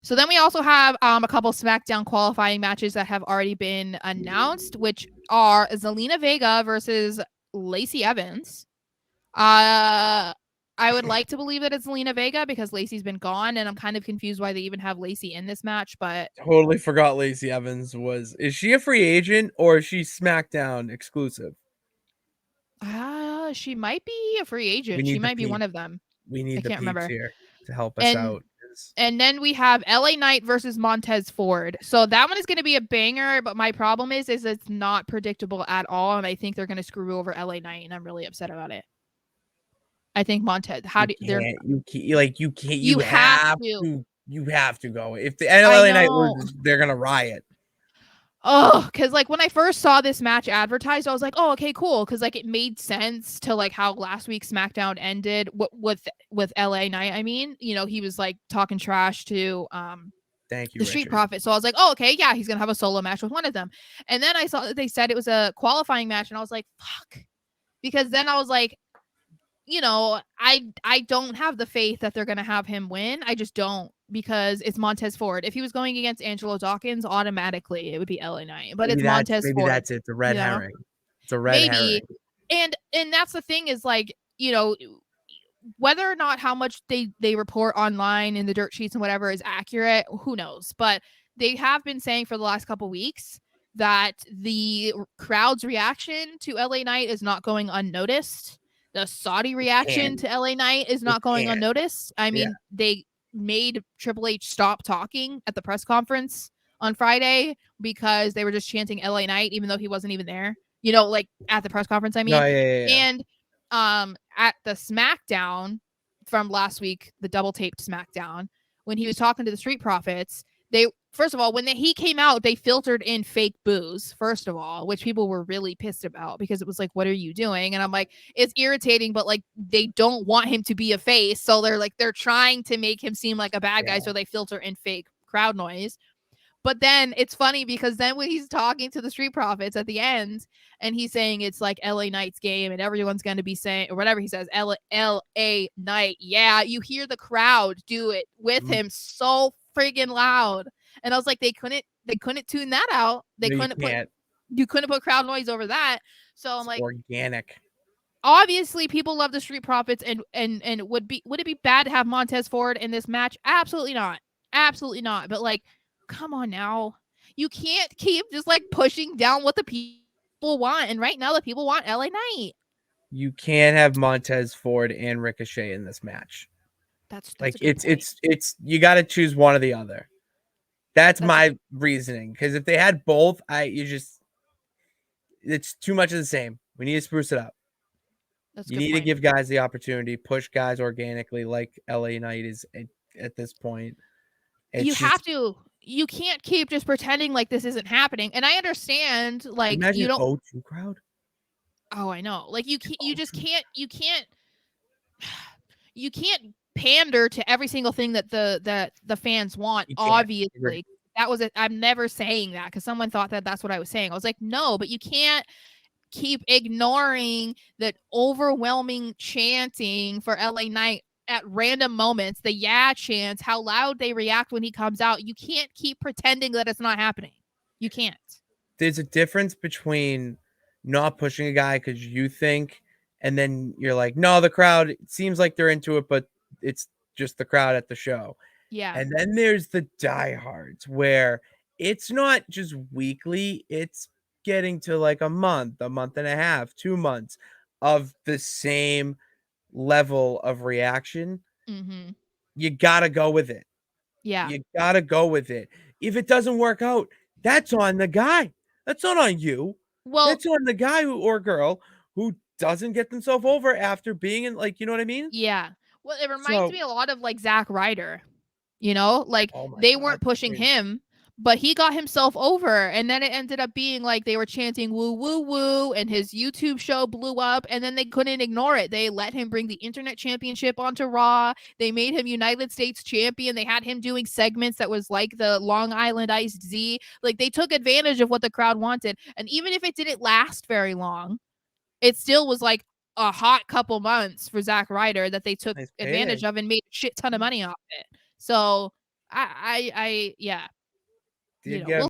So then we also have a couple SmackDown qualifying matches that have already been announced, which are Zelina Vega versus Lacey Evans. I would like to believe that it's Zelina Vega because Lacey's been gone, and I'm kind of confused why they even have Lacey in this match. But Totally forgot Lacey Evans was. Is she a free agent or is she SmackDown exclusive? she might be a free We agent. She need the might be one peep. of them. We I need the can't peeps remember. here to help us And out. and then we have LA Knight versus Montez Ford. So that one is going to be a banger, but my problem is it's not predictable at all, and I think they're going to screw over LA Knight, and I'm really upset about it. I think Montez. How You do they're can't. You can't. Like you can't. you You have have to. to. You have to go. If the I LA Knight know. loses, they're gonna riot. Oh, because like when I first saw this match advertised, I was like, oh, okay, cool, because like it made sense to like how last week's SmackDown ended with LA Knight. I mean, he was like talking trash to Thank you, the Street Richard. Profits. So I was like, oh, okay, yeah, he's gonna have a solo match with one of them. And then I saw that they said it was a qualifying match, and I was like, fuck. Because then I was like, I don't have the faith that they're gonna have him win. I just don't, because it's Montez Ford. If he was going against Angelo Dawkins, automatically it would be LA Knight. But it's Montez Maybe Ford, that's it. It's a red you know? herring. It's a red Maybe. herring. And that's the thing is like, whether or not how much they report online in the dirt sheets and whatever is accurate, who knows? But they have been saying for the last couple weeks that the crowd's reaction to LA Knight is not going unnoticed. The Saudi It reaction can't. to LA Knight is It not going can't. unnoticed. I Yeah. mean, they made Triple H stop talking at the press conference on Friday because they were just chanting LA Knight, even though he wasn't even there. Like at the press conference, I No. mean. Yeah. And at the SmackDown from last week, the double taped SmackDown, when he was talking to the Street Profits, they first of all, when he came out, they filtered in fake boos, first of all, which people were really pissed about because it was like, what are you doing? And I'm like, it's irritating, but like they don't want him to be a face. So they're trying to make him seem like a bad guy. Yeah. So they filter in fake crowd noise. But then it's funny because then when he's talking to the Street Profits at the end and he's saying it's like LA Knight's game and everyone's going to be saying, or whatever he says, LA Knight. Yeah, you hear the crowd do it with him so friggin' loud. And I was like, they couldn't tune that out. No, you can't. You couldn't put crowd noise over that. So I'm It's like, organic. obviously people love the Street Profits, and would it be bad to have Montez Ford in this match? Absolutely not. Absolutely not. But like, come on now. You can't keep just like pushing down what the people want. And right now the people want LA Knight. You can't have Montez Ford and Ricochet in this match. That's Like a good point. it's you got to choose one or the other. That's That's my reasoning. Because if they had both, it's too much of the same. We need to spruce it up. that's a You good need to point. give guys the opportunity, push guys organically, like LA Knight is at this point. You It's have just to. You can't keep just pretending like this isn't happening. And I understand, like, you imagine don't. O2 crowd. Oh, I know. Like you just O2. you can't pander to every single thing that the fans want. You can't. Agree. Obviously, that was it. I'm never saying that because someone thought that that's what I was saying. I was like, no, but you can't keep ignoring that overwhelming chanting for LA Knight at random moments. The yeah chants, how loud they react when he comes out. You can't keep pretending that it's not happening. You can't. There's a difference between not pushing a guy because you think, and then you're like, no, the crowd, it seems like they're into it, but it's just the crowd at the show. Yeah. And then there's the diehards where it's not just weekly, it's getting to like a month and a half, 2 months of the same level of reaction. Mm-hmm. You got to go with it. Yeah. You got to go with it. If it doesn't work out, that's on the guy. That's not on you. Well, That's on the guy or girl who doesn't get themselves over after being in, like, you know what I mean? yeah. Well, it reminds So, me a lot of like Zack Ryder. Like oh my they God. weren't pushing him, but he got himself over. And then it ended up being like they were chanting woo, woo, woo. And his YouTube show blew up. And then they couldn't ignore it. They let him bring the internet championship onto Raw. They made him United States champion. They had him doing segments that was like the Long Island Iced Z. Like they took advantage of what the crowd wanted. And even if it didn't last very long, it still was like a hot couple months for Zack Ryder that they took Nice advantage payday. of and made a shit ton of money off it. So I yeah. Did We'll get